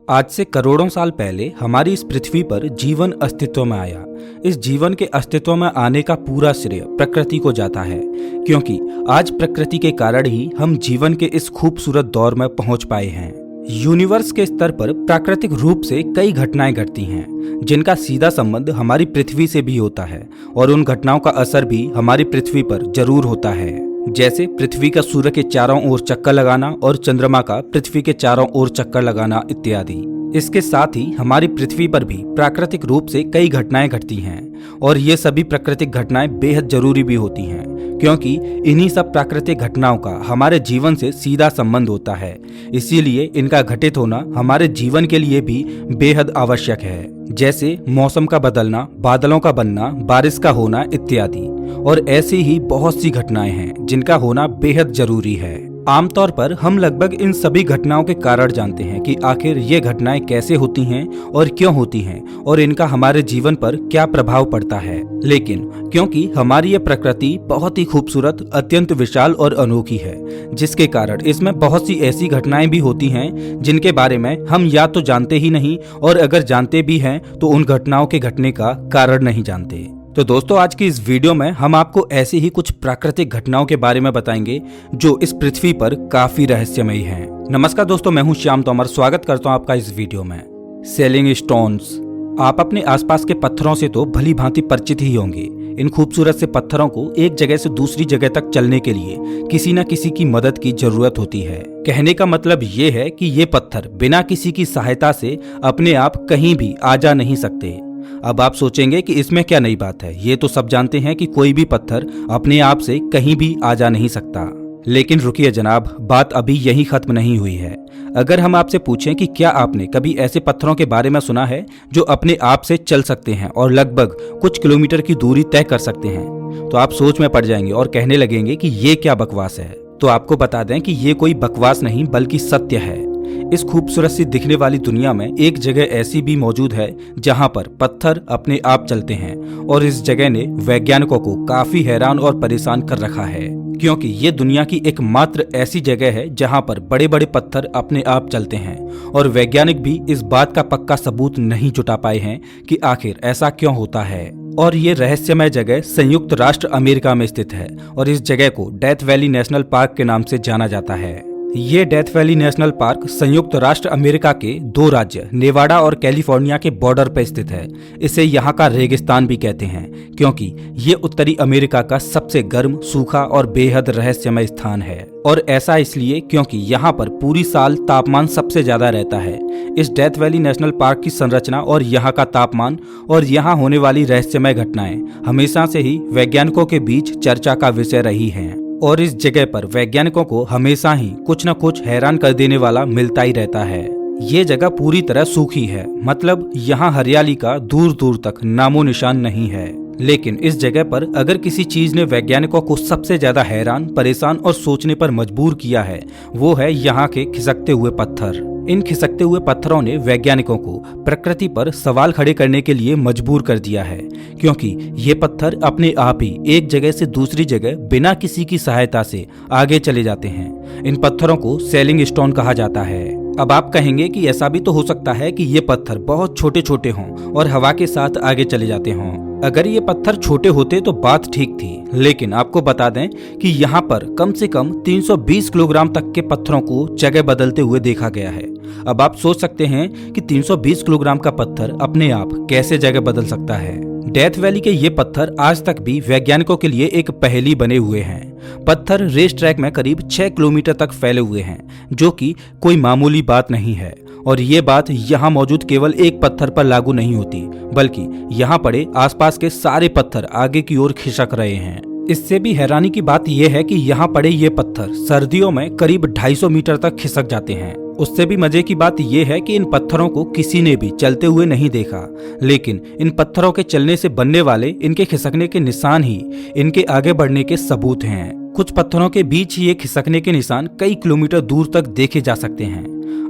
आज से करोड़ों साल पहले हमारी इस पृथ्वी पर जीवन अस्तित्व में आया। इस जीवन के अस्तित्व में आने का पूरा श्रेय प्रकृति को जाता है, क्योंकि आज प्रकृति के कारण ही हम जीवन के इस खूबसूरत दौर में पहुंच पाए हैं। यूनिवर्स के स्तर पर प्राकृतिक रूप से कई घटनाएं घटती हैं, जिनका सीधा संबंध हमारी पृथ्वी से भी होता है और उन घटनाओं का असर भी हमारी पृथ्वी पर जरूर होता है। जैसे पृथ्वी का सूर्य के चारों ओर चक्कर लगाना और चंद्रमा का पृथ्वी के चारों ओर चक्कर लगाना इत्यादि। इसके साथ ही हमारी पृथ्वी पर भी प्राकृतिक रूप से कई घटनाएं घटती हैं और ये सभी प्राकृतिक घटनाएं बेहद जरूरी भी होती हैं, क्योंकि इन्हीं सब प्राकृतिक घटनाओं का हमारे जीवन से सीधा संबंध होता है। इसीलिए इनका घटित होना हमारे जीवन के लिए भी बेहद आवश्यक है। जैसे मौसम का बदलना, बादलों का बनना, बारिश का होना इत्यादि। और ऐसी ही बहुत सी घटनाएं हैं जिनका होना बेहद जरूरी है। आमतौर पर हम लगभग इन सभी घटनाओं के कारण जानते हैं कि आखिर ये घटनाएं कैसे होती हैं और क्यों होती हैं और इनका हमारे जीवन पर क्या प्रभाव पड़ता है। लेकिन क्योंकि हमारी ये प्रकृति बहुत ही खूबसूरत, अत्यंत विशाल और अनोखी है, जिसके कारण इसमें बहुत सी ऐसी घटनाएं भी होती हैं जिनके बारे में हम या तो जानते ही नहीं, और अगर जानते भी हैं तो उन घटनाओं के घटने का कारण नहीं जानते। तो दोस्तों, आज की इस वीडियो में हम आपको ऐसी ही कुछ प्राकृतिक घटनाओं के बारे में बताएंगे जो इस पृथ्वी पर काफी रहस्यमयी हैं। नमस्कार दोस्तों, मैं हूं श्याम तोमर। स्वागत करता हूं आपका इस वीडियो में। Selling stones. आप अपने आसपास के पत्थरों से तो भली भांति परिचित ही होंगे। इन खूबसूरत से पत्थरों को एक जगह से दूसरी जगह तक चलने के लिए किसी न किसी की मदद की जरूरत होती है। कहने का मतलब ये है कि ये पत्थर बिना किसी की सहायता से अपने आप कहीं भी आ जा नहीं सकते। अब आप सोचेंगे कि इसमें क्या नई बात है, ये तो सब जानते हैं कि कोई भी पत्थर अपने आप से कहीं भी आ जा नहीं सकता। लेकिन रुकिए जनाब, बात अभी यही खत्म नहीं हुई है। अगर हम आपसे पूछें कि क्या आपने कभी ऐसे पत्थरों के बारे में सुना है जो अपने आप से चल सकते हैं और लगभग कुछ किलोमीटर की दूरी तय कर सकते हैं, तो आप सोच में पड़ जाएंगे और कहने लगेंगे कि ये क्या बकवास है। तो आपको बता दें कि ये कोई बकवास नहीं बल्कि सत्य है। इस खूबसूरत सी दिखने वाली दुनिया में एक जगह ऐसी भी मौजूद है जहां पर पत्थर अपने आप चलते हैं, और इस जगह ने वैज्ञानिकों को काफी हैरान और परेशान कर रखा है, क्योंकि ये दुनिया की एकमात्र ऐसी जगह है जहां पर बड़े बड़े पत्थर अपने आप चलते हैं। और वैज्ञानिक भी इस बात का पक्का सबूत नहीं जुटा पाए हैं कि आखिर ऐसा क्यों होता है। और ये रहस्यमय जगह संयुक्त राष्ट्र अमेरिका में स्थित है और इस जगह को डेथ वैली नेशनल पार्क के नाम से जाना जाता है। ये डेथ वैली नेशनल पार्क संयुक्त राष्ट्र अमेरिका के दो राज्य नेवाडा और कैलिफोर्निया के बॉर्डर पर स्थित है। इसे यहाँ का रेगिस्तान भी कहते हैं, क्योंकि ये उत्तरी अमेरिका का सबसे गर्म, सूखा और बेहद रहस्यमय स्थान है। और ऐसा इसलिए क्योंकि यहाँ पर पूरी साल तापमान सबसे ज्यादा रहता है। इस डेथ वैली नेशनल पार्क की संरचना और यहाँ का तापमान और यहाँ होने वाली रहस्यमय घटनाएं हमेशा से ही वैज्ञानिकों के बीच चर्चा का विषय रही हैं। और इस जगह पर वैज्ञानिकों को हमेशा ही कुछ न कुछ हैरान कर देने वाला मिलता ही रहता है। ये जगह पूरी तरह सूखी है, मतलब यहाँ हरियाली का दूर दूर तक नामो निशान नहीं है। लेकिन इस जगह पर अगर किसी चीज ने वैज्ञानिकों को सबसे ज्यादा हैरान, परेशान और सोचने पर मजबूर किया है, वो है यहाँ के खिसकते हुए पत्थर। इन खिसकते हुए पत्थरों ने वैज्ञानिकों को प्रकृति पर सवाल खड़े करने के लिए मजबूर कर दिया है, क्योंकि ये पत्थर अपने आप ही एक जगह से दूसरी जगह बिना किसी की सहायता से आगे चले जाते हैं। इन पत्थरों को सेलिंग स्टोन कहा जाता है। अब आप कहेंगे कि ऐसा भी तो हो सकता है कि ये पत्थर बहुत छोटे छोटे हों और हवा के साथ आगे चले जाते हों। अगर ये पत्थर छोटे होते तो बात ठीक थी, लेकिन आपको बता दें कि यहाँ पर कम से कम 320 किलोग्राम तक के पत्थरों को जगह बदलते हुए देखा गया है। अब आप सोच सकते हैं कि 320 किलोग्राम का पत्थर अपने आप कैसे जगह बदल सकता है। डेथ वैली के ये पत्थर आज तक भी वैज्ञानिकों के लिए एक पहेली बने हुए हैं। पत्थर रेस ट्रैक में करीब 6 किलोमीटर तक फैले हुए हैं, जो कि कोई मामूली बात नहीं है। और ये बात यहाँ मौजूद केवल एक पत्थर पर लागू नहीं होती, बल्कि यहाँ पड़े आसपास के सारे पत्थर आगे की ओर खिसक रहे हैं। इससे भी हैरानी की बात यह है कि यहाँ पड़े ये पत्थर सर्दियों में करीब 250 मीटर तक खिसक जाते हैं। उससे भी मजे की बात यह है कि इन पत्थरों को किसी ने भी चलते हुए नहीं देखा, लेकिन इन पत्थरों के चलने से बनने वाले इनके खिसकने के निशान ही इनके आगे बढ़ने के सबूत हैं। कुछ पत्थरों के बीच ये खिसकने के निशान कई किलोमीटर दूर तक देखे जा सकते हैं।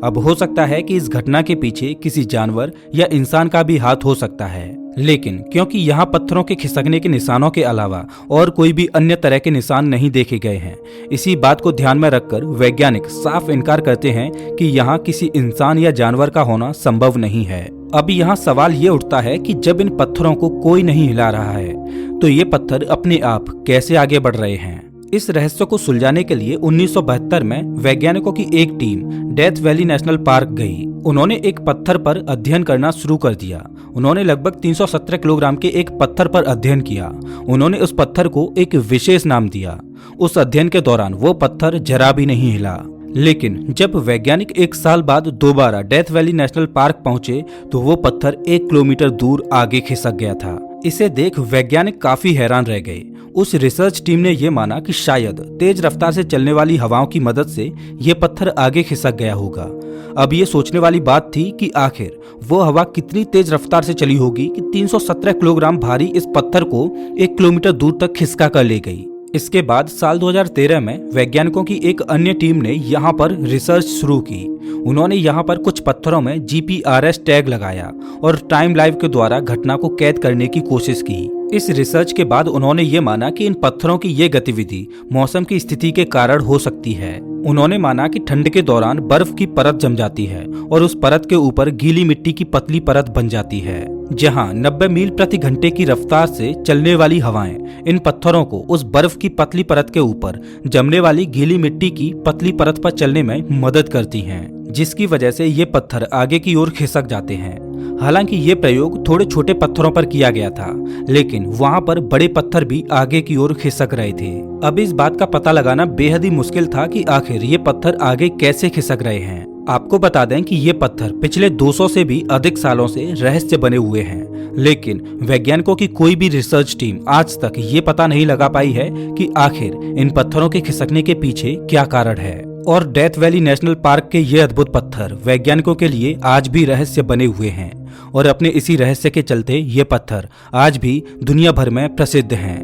अब हो सकता है कि इस घटना के पीछे किसी जानवर या इंसान का भी हाथ हो सकता है। लेकिन क्योंकि यहाँ पत्थरों के खिसकने के निशानों के अलावा और कोई भी अन्य तरह के निशान नहीं देखे गए हैं, इसी बात को ध्यान में रखकर वैज्ञानिक साफ इनकार करते हैं कि यहाँ किसी इंसान या जानवर का होना संभव नहीं है। अब यहाँ सवाल ये उठता है कि जब इन पत्थरों को कोई नहीं हिला रहा है तो ये पत्थर अपने आप कैसे आगे बढ़ रहे हैं। इस रहस्य को सुलझाने के लिए 1972 में वैज्ञानिकों की एक team death valley national park गई। उन्होंने एक पत्थर पर अध्ययन करना शुरू कर दिया। उन्होंने लगभग 317 किलोग्राम के एक पत्थर पर अध्ययन किया। उन्होंने उस पत्थर को एक विशेष नाम दिया। उस अध्ययन के दौरान वो पत्थर जरा भी नहीं हिला। लेकिन जब वैज्ञानिक एक साल बाद दोबारा डेथ वैली नेशनल पार्क पहुंचे तो वो पत्थर 1 किलोमीटर दूर आगे खिसक गया था। इसे देख वैज्ञानिक काफी हैरान रह गए। उस रिसर्च टीम ने यह माना कि शायद तेज रफ्तार से चलने वाली हवाओं की मदद से यह पत्थर आगे खिसक गया होगा। अब ये सोचने वाली बात थी कि आखिर वो हवा कितनी तेज रफ्तार से चली होगी कि 317 किलोग्राम भारी इस पत्थर को 1 किलोमीटर दूर तक खिसका कर ले गई। इसके बाद साल 2013 में वैज्ञानिकों की एक अन्य टीम ने यहाँ पर रिसर्च शुरू की। उन्होंने यहाँ पर कुछ पत्थरों में GPRS टैग लगाया और टाइम लाइव के द्वारा घटना को कैद करने की कोशिश की। इस रिसर्च के बाद उन्होंने ये माना कि इन पत्थरों की ये गतिविधि मौसम की स्थिति के कारण हो सकती है। उन्होंने माना कि ठंड के दौरान बर्फ की परत जम जाती है और उस परत के ऊपर गीली मिट्टी की पतली परत बन जाती है, जहां 90 मील प्रति घंटे की रफ्तार से चलने वाली हवाएं इन पत्थरों को उस बर्फ की पतली परत के ऊपर जमने वाली गीली मिट्टी की पतली परत पर चलने में मदद करती हैं, जिसकी वजह से ये पत्थर आगे की ओर खिसक जाते हैं। हालांकि ये प्रयोग थोड़े छोटे पत्थरों पर किया गया था, लेकिन वहां पर बड़े पत्थर भी आगे की ओर खिसक रहे थे। अब इस बात का पता लगाना बेहद ही मुश्किल था कि आखिर ये पत्थर आगे कैसे खिसक रहे हैं। आपको बता दें कि ये पत्थर पिछले 200 से भी अधिक सालों से रहस्य बने हुए हैं, लेकिन वैज्ञानिकों की कोई भी रिसर्च टीम आज तक ये पता नहीं लगा पाई है कि आखिर इन पत्थरों के खिसकने के पीछे क्या कारण है। और डेथ वैली नेशनल पार्क के ये अद्भुत पत्थर वैज्ञानिकों के लिए आज भी रहस्य बने हुए हैं और अपने इसी रहस्य के चलते ये पत्थर आज भी दुनिया भर में प्रसिद्ध हैं।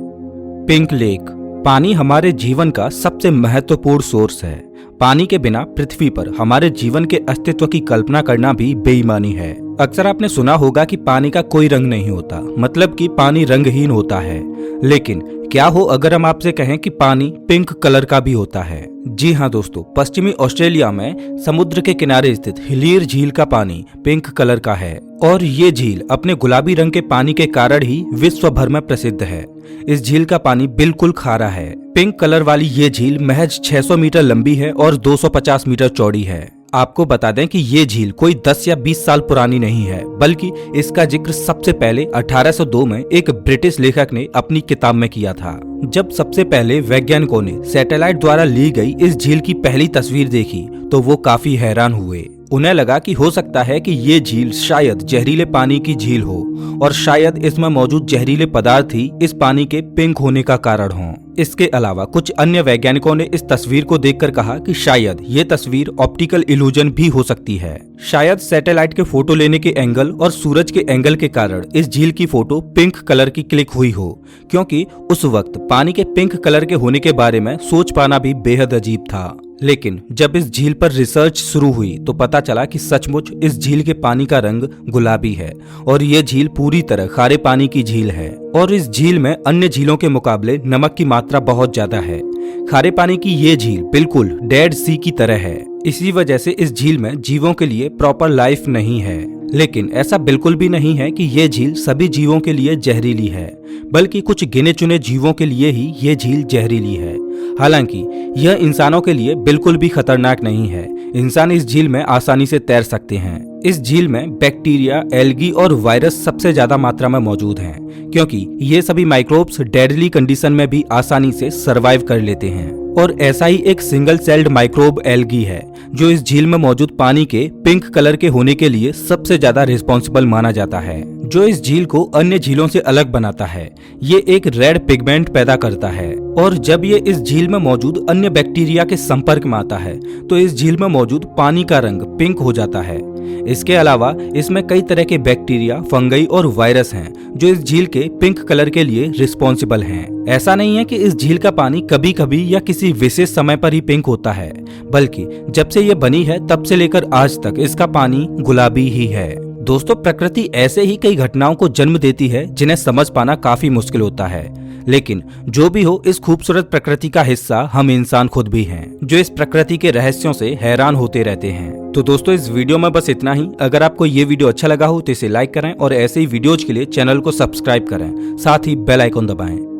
Pink lake. पानी हमारे जीवन का सबसे महत्वपूर्ण सोर्स है। पानी के बिना पृथ्वी पर हमारे जीवन के अस्तित्व की कल्पना करना भी बेईमानी है। अक्सर आपने सुना होगा कि पानी का कोई रंग नहीं होता, मतलब कि पानी रंगहीन होता है। लेकिन क्या हो अगर हम आपसे कहें कि पानी पिंक कलर का भी होता है? जी हाँ दोस्तों, पश्चिमी ऑस्ट्रेलिया में समुद्र के किनारे स्थित हिलीर झील का पानी पिंक कलर का है और ये झील अपने गुलाबी रंग के पानी के कारण ही विश्व भर में प्रसिद्ध है। इस झील का पानी बिल्कुल खारा है। पिंक कलर वाली ये झील महज 600 मीटर लंबी है और 250 मीटर चौड़ी है। आपको बता दें कि ये झील कोई 10 या 20 साल पुरानी नहीं है, बल्कि इसका जिक्र सबसे पहले 1802 में एक ब्रिटिश लेखक ने अपनी किताब में किया था। जब सबसे पहले वैज्ञानिकों ने सैटेलाइट द्वारा ली गई इस झील की पहली तस्वीर देखी तो वो काफी हैरान हुए। उन्हें लगा कि हो सकता है कि ये झील शायद जहरीले पानी की झील हो और शायद इसमें मौजूद जहरीले पदार्थ ही इस पानी के पिंक होने का कारण हो। इसके अलावा कुछ अन्य वैज्ञानिकों ने इस तस्वीर को देखकर कहा कि शायद ये तस्वीर ऑप्टिकल इल्यूजन भी हो सकती है। शायद सैटेलाइट के फोटो लेने के एंगल और सूरज के एंगल के कारण इस झील की फोटो पिंक कलर की क्लिक हुई हो, क्योंकि उस वक्त पानी के पिंक कलर के होने के बारे में सोच पाना भी बेहद अजीब था। लेकिन जब इस झील पर रिसर्च शुरू हुई तो पता चला कि सचमुच इस झील के पानी का रंग गुलाबी है और ये झील पूरी तरह खारे पानी की झील है और इस झील में अन्य झीलों के मुकाबले नमक की मात्रा बहुत ज्यादा है। खारे पानी की ये झील बिल्कुल डेड सी की तरह है। इसी वजह से इस झील में जीवों के लिए प्रॉपर लाइफ नहीं है। लेकिन ऐसा बिल्कुल भी नहीं है कि ये झील सभी जीवों के लिए जहरीली है, बल्कि कुछ गिने चुने जीवों के लिए ही ये झील जहरीली है। हालांकि यह इंसानों के लिए बिल्कुल भी खतरनाक नहीं है। इंसान इस झील में आसानी से तैर सकते हैं। इस झील में बैक्टीरिया, एल्गी और वायरस सबसे ज्यादा मात्रा में मौजूद हैं, क्योंकि ये सभी माइक्रोब्स डेडली कंडीशन में भी आसानी से सरवाइव कर लेते हैं। और ऐसा ही एक सिंगल सेल्ड माइक्रोब एल्गी है जो इस झील में मौजूद पानी के पिंक कलर के होने के लिए सबसे ज्यादा रिस्पॉन्सिबल माना जाता है, जो इस झील को अन्य झीलों से अलग बनाता है। ये एक रेड पिगमेंट पैदा करता है और जब ये इस झील में मौजूद अन्य बैक्टीरिया के संपर्क में आता है तो इस झील में मौजूद पानी का रंग पिंक हो जाता है। इसके अलावा इसमें कई तरह के बैक्टीरिया, फंगई और वायरस हैं जो इस झील के पिंक कलर के लिए रिस्पॉन्सिबल हैं। ऐसा नहीं है कि इस झील का पानी कभी कभी या किसी विशेष समय पर ही पिंक होता है, बल्कि जब से ये बनी है तब से लेकर आज तक इसका पानी गुलाबी ही है। दोस्तों, प्रकृति ऐसे ही कई घटनाओं को जन्म देती है जिन्हें समझ पाना काफी मुश्किल होता है। लेकिन जो भी हो, इस खूबसूरत प्रकृति का हिस्सा हम इंसान खुद भी हैं, जो इस प्रकृति के रहस्यों से हैरान होते रहते हैं। तो दोस्तों, इस वीडियो में बस इतना ही। अगर आपको ये वीडियो अच्छा लगा हो तो इसे लाइक करें और ऐसे ही वीडियोज के लिए चैनल को सब्सक्राइब करें, साथ ही बेल आइकन दबाएं।